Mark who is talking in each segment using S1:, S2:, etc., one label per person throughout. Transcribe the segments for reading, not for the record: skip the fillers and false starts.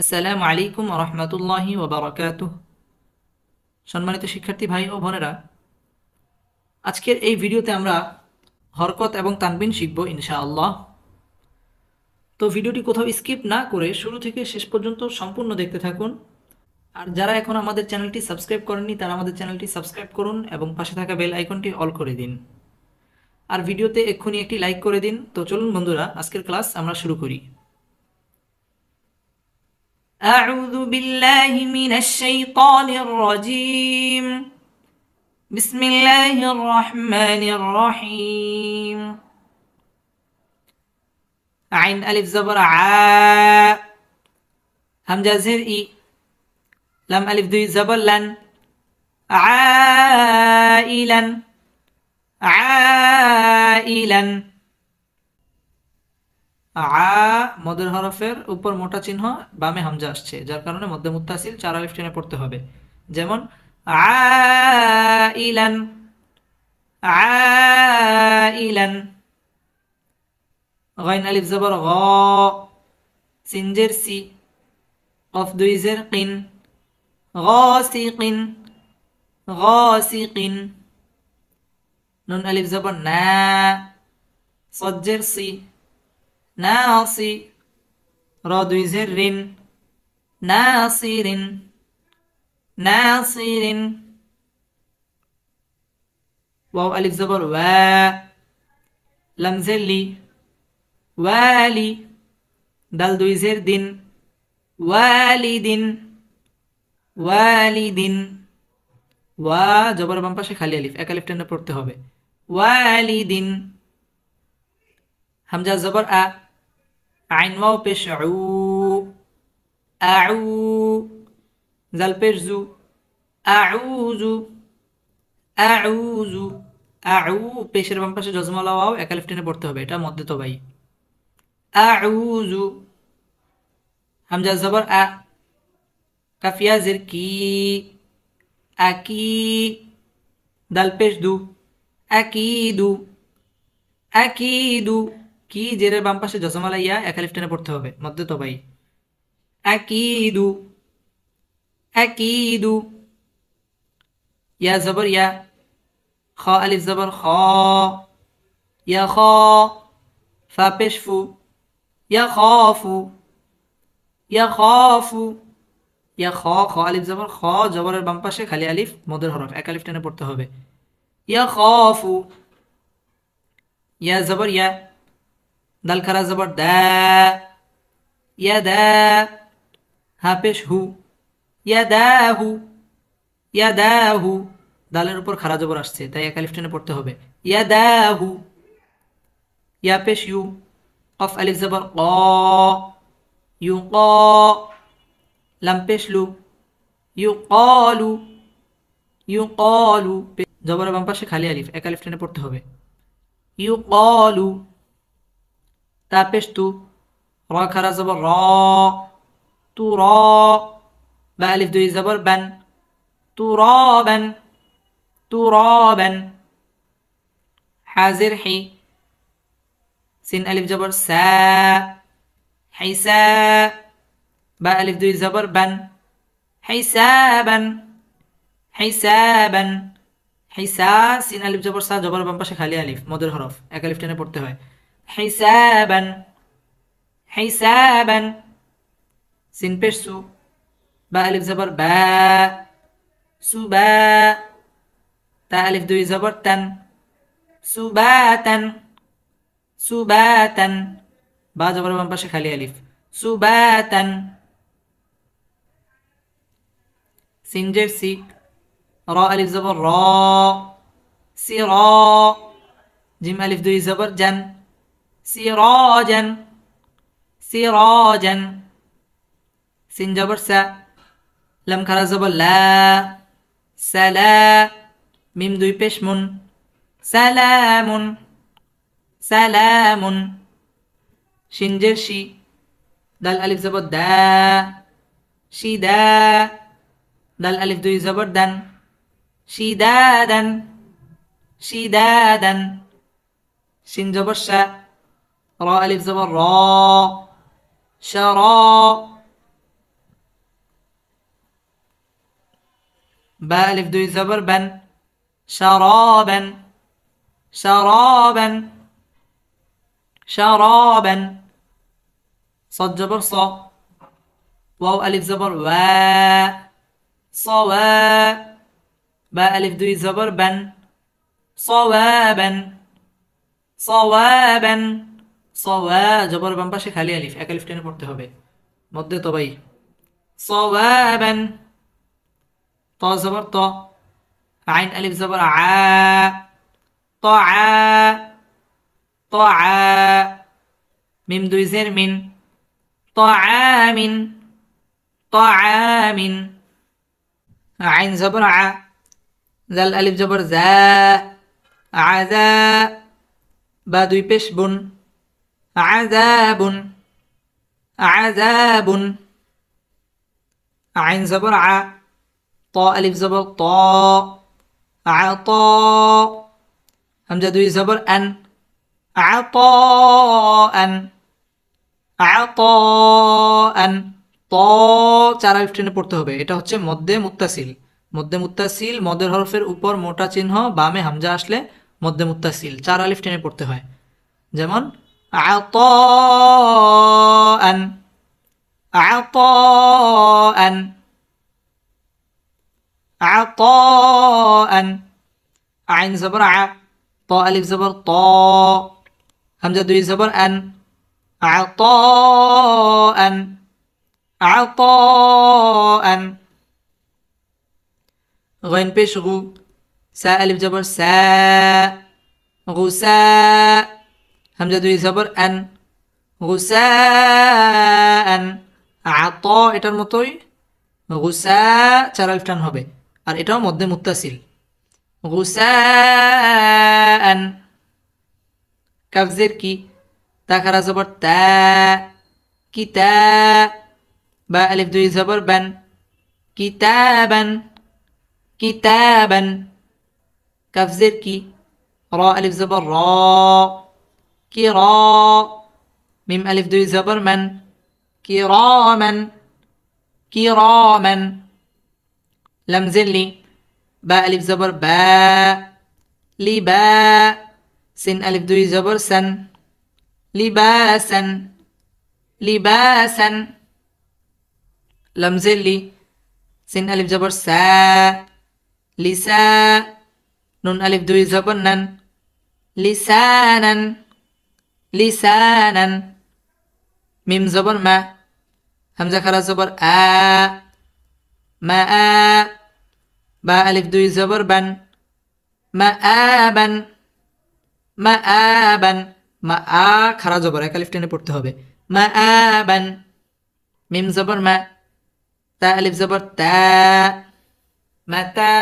S1: আসসালামু আলাইকুম ওয়া রাহমাতুল্লাহি ওয়া বারাকাতুহু। সম্মানিত শিক্ষার্থী ভাই ও বোনেরা, আজকের এই ভিডিওতে আমরা হরকত এবং তানবিন শিখব ইনশাআল্লাহ। তো ভিডিওটি কোথাও স্কিপ না করে শুরু থেকে শেষ পর্যন্ত সম্পূর্ণ দেখতে থাকুন। আর যারা এখন আমাদের চ্যানেলটি সাবস্ক্রাইব করেননি তারা আমাদের চ্যানেলটি সাবস্ক্রাইব করুন এবং পাশে থাকা বেল আইকনটি অল করে দিন। আর ভিডিওতে এক্ষুনি একটি লাইক করে দিন। তো চলুন বন্ধুরা, আজকের ক্লাস আমরা শুরু করি। আউযু বিল্লাহি মিনাশ শাইতানির রাজীম। بسم الله الرحمن الرحيم. عين ألف زبر ع، همزة زر إي، لام ألف دوي زبر لن، عائلا عائلا। মদের হরফের উপর মোটা চিহ্ন, বামে হামজা আসছে, যার কারণে মধ্যে মুত্তাসিল 4 আলিফ টেনে পড়তে হবে। যেমন আইলান আইলান। غين ألف زبر غا، سنجر سي، قف دوي زرق، غاسق غاسق. نون ألف زبر نا، صجر سي، ناصي، را دوي زر، ناصر ناصر. واو ألف زبر وا، لم زلي، والي، دال দুই জের দিন، ওয়ালিদিন ওয়ালিদিন। ওয়া জবর বাম পাশে খালি আলিফ, এক আলিফ টেনে পড়তে হবে, ওয়ালিদিন। হামজা জবর আ, আইন ওয়াও পেশ উ, আউ, জাল পেশ জু, আউজু আউজু। আউ পেশের বাম পাশে জজমালা ওয়াও, এক আলিফ টেনে পড়তে হবে, এটা মধ্যে তো ভাই। আউজু। হামজা জবর আ, কাফিয়া জের কি, আকি, দাল পেশ দু, আকিদু আকিদু। কি জেরের বাম পাশে জজমালা ইয়া, এক আলিফ টেনে পড়তে হবে, মধ্যে তো ভাই। আকিদু আকিদু। ইয়া জবর ইয়া, খ আলিফ জবর খ, ইয়া খ, ফা পেশ ফু, ইয়া খাফু ইয়া খাফু। ইয়া খ, খ আলিফ জবর খ, জবরের বাম পাশে খালি আলিফ, মদের হরফ, এক আলিফ টেনে পড়তে হবে, ইয়া খাফু। ইয়া জবর ইয়া, দাল খারা জবর দা, ইয়া দা, হা পেশ হু, ইয়া দাহু ইয়া দাহু। দালের উপর খারা জবর আসছে, তাই এক আলিফ টেনে পড়তে হবে, ইয়া দাহু। ইয়া পেশ ইউ, কফ আলিফ জবর ক, ইউ ক, লাম পেশ লু, ইউ কলু ইউ কলু। জবরের বাম পাশে খালি আলিফ, এক আলিফ টেনে পড়তে হবে, ইউ কলু। তা পেশ তু, র খারা জবর র, তু র, বা আলিফ দুই জবর বান, তু র বান তু র বান। হাজির হি, সিন আলিফ জবর সা, হাইসা, বা আলিফ দুই জবর বান, হাইসাবান হাইসাবান। হাইসা, সিন আলিফ জবর সা, জবর বাম পাশে খালি আলিফ, মদের হরফ, এক আলিফ টেনে পড়তে হয়, হাইসাবান হাইসাবান। সিন পেশ সু, বা আলিফ জবর বা, সুবা, তা আলিফ দুই জবর তান, সুবাতান সুবাতান। বা জবর বাম পাশে খালি আলিফ, সুবাতান। সিনজের সি, র আলিফ জবর র, সির, জিম আলিফ দুই জবর জান, সিরাজান সিরাজান। সিন জবর সা, লাম খারা জবর লা, সালা, মিম দুই পেশ মুন, সালামুন সালামুন। শিনজের শি, দাল আলিফ জবর দা, শিদা, দাল আলিফ দুই জবর দান, শিদাদান শিদাদান। শিন জবর শা, র আলিফ জবর র, শারা, বা আলিফ দুই জবর বান শারাবান শারাবান শারাবান صاد জবর ص ওয়াও আলিফ জবর ওয়া صوا বা আলিফ দুই জবর বান صوابا صوابا صوا জবর বাম পাশে খালি আলিফ এক আলিফ টেনে পড়তে হবে মধ্যে তবাই صوابا ত জবর ত আইন আলিফ জবর আ طعا طعا মিম দুই জের মিন طعام طعام আইন জবর আ জাল আলিফ জবর জা আযা বা দুই পেশ বুন আযাবুন আযাবুন আইন জবর আ ত আলিফ জবর ত আতা হামজা দুই জবর আন আতাআন আতাআন ত চার আলিফ টেনে পড়তে হবে এটা হচ্ছে মধ্যে মুত্তাসিল মদের হরফের উপর মোটা চিহ্ন বামে হামজা আসলে মধ্যে মুত্তাসিল চার আলিফ টেনে পড়তে হয় যেমন আতাআন আতাআন আতাআন আইন জবর আ ত আলিফ জবর ত হামজা দুই জবর আন আতাআন আতাআন غين পেশ গু সা আলিফ জবর সা গুসা হামজা দুই জবর আন গুসাআন আত এটার মতোই গুসা চার আলিফ টান হবে আর এটাও মধ্যে মুত্তাসিল গুসাআন কাফ জের কি তা খারা জবর তা কিতা বা আলিফ দুই জবর বান কিতাবান কিতাবান কাফ জের কি র আলিফ জবর র কিরা মিম আলিফ দুই জবর মান কিরামান কিরামান লাম জের লি বা আলিফ জবর বা লিবা সিন আলিফ দুই জবর সান লিবাসান লিবাসান লাম জের লি সিন আলিফ জবর সা লিসা নুন আলিফ দুই জবর নান লিসানান লিসানান মিম জবর মা হামজা খারা জবর আ মা আ বা আলিফ দুই জবর বান মা আবান মা আবান মা আ খারা জবর এক আলিফ টেনে পড়তে হবে মা আবান মিম জবর মা তা আলিফ জবর তা মাতা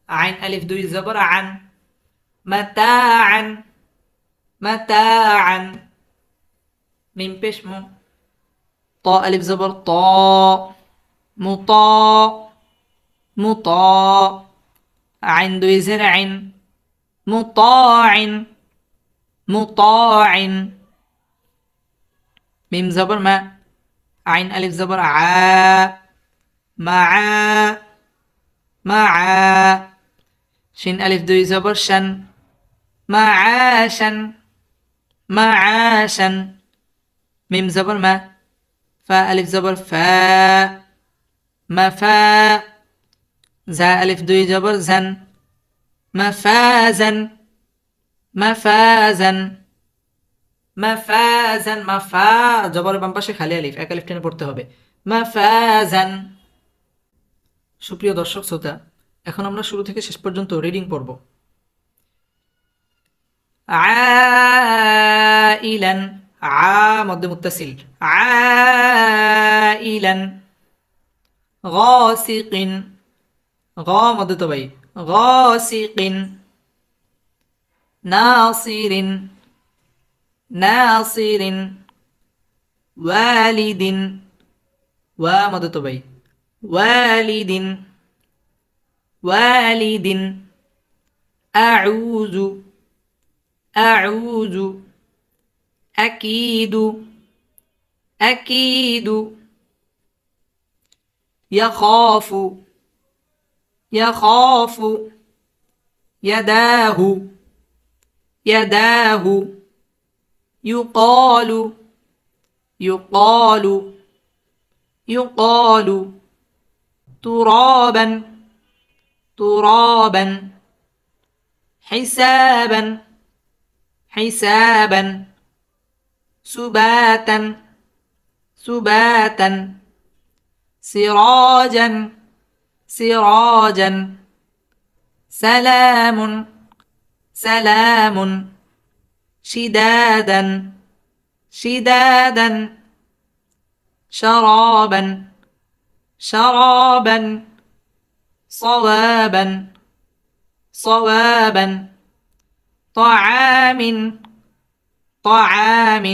S1: আইন আলিফ দুই জবর আন মাতাআন মাতাআন মিম পেশ মু ত আলিফ জবর ত মুতা মুতা আইন দুই জের আইন মুতাআইন মুতাআইন মিম জবর মা আইন আলিফ জবর আ মা মা শিন আলিফ দুই জবর শান মাআশান মাআশান মিম জবর মা ফা আলিফ জবর ফা মাফা জা আলিফ দুই জবর জান মাফাজান মাফাজান মাফাজান মাফা জবর বাম পাশে খালি আলিফ এক আলিফ টেনে পড়তে হবে মাফাজান সুপ্রিয় দর্শক শ্রোতা এখন আমরা শুরু থেকে শেষ পর্যন্ত রিডিং পড়ব আইলান আ মধ্যে মুত্তাসিল আইলান গাসিকিন গা মধ্যে তবাই গাসিকিন নাসিরিন নাসিরিন ওয়ালিদিন ওয়া মধ্যে তবাই ওয়ালিদিন ওয়ালিদিন আউযু আউযু আকিদু আকিদু ইয়াখাফু يخاف يداه يداه يقال يقال يقال ترابا ترابا حسابا حسابا سباتا سباتا سراجا سراجا سلام سلام شدادا شدادا شرابا شرابا صوابا صوابا طعام طعام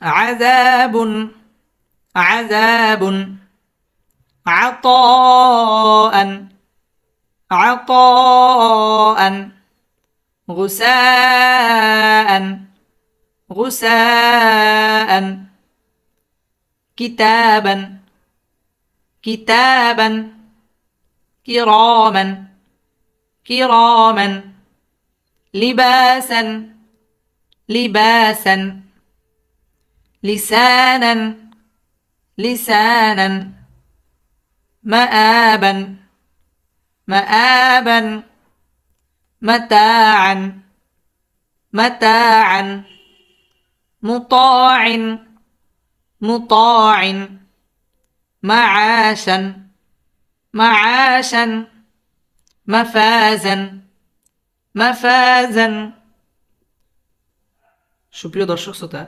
S1: عذاب عذاب عطاء عطاء غساء غساء كتابا كتابا كراما كراما لباسا لباسا لسانا لسانا مآبا مآبا متاعا متاعا مطاع مطاع معاشا معاشا مفازا مفازا সুপ্রিয় দর্শক শ্রোতা,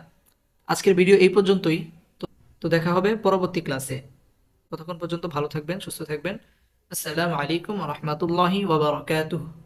S1: আজকের ভিডিও এই পর্যন্তই। তো দেখা হবে পরবর্তী ক্লাসে। ততক্ষণ পর্যন্ত ভালো থাকবেন, সুস্থ থাকবেন। আসসালামু আলাইকুম ওয়া রাহমাতুল্লাহি ওয়া বারাকাতুহু।